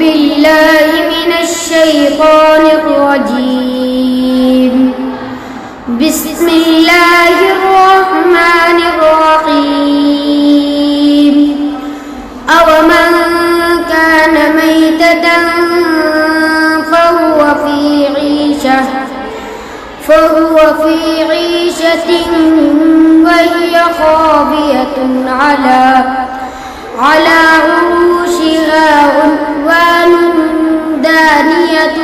بالله من الشيطان الرجيم. بسم الله الرحمن الرحيم. أومن كان ميتة فهو في عيشة وهي خاوية على عروشها عنوان دانية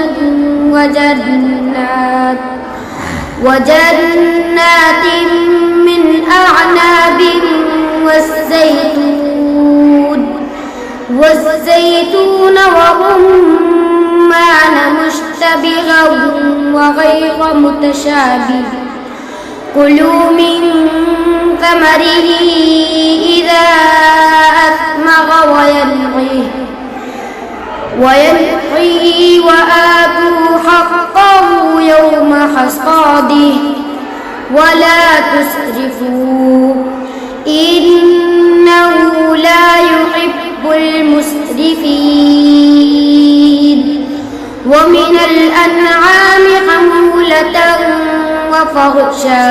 وجنات من أعناب والزيتون ورمان مشتبها وغير متشابه. كلوا من ثمره إذا أثمر وينعه وآتوا حقه يوم حصاده ولا تسرفوا إنه لا يحب المسرفين. ومن الأنعام حمولة وفرشا.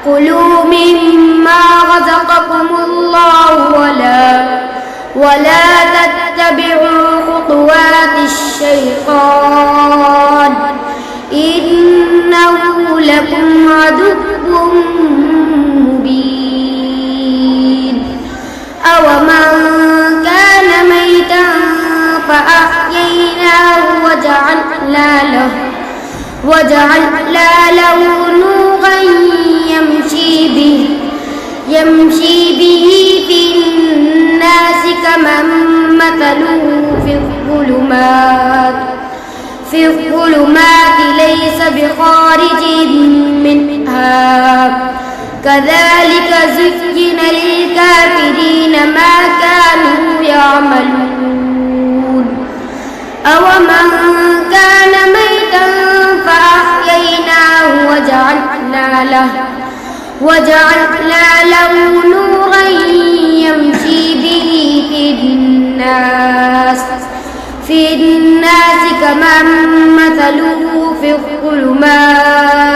كلوا مما رزقكم الله ولا تتبعوا خطوات الشيطان إنه لكم عدو مبين. أومن كان ميتا فأحييناه وجعلنا له نورا يمشي به في الناس كمن مثله في الظلمات ليس بخارج منها. كذلك زين للكافرين ما كانوا يعملون. أومن كان ميتا فأحييناه وجعلنا له نورا يمشي به في الناس كمن مثله في الظلمات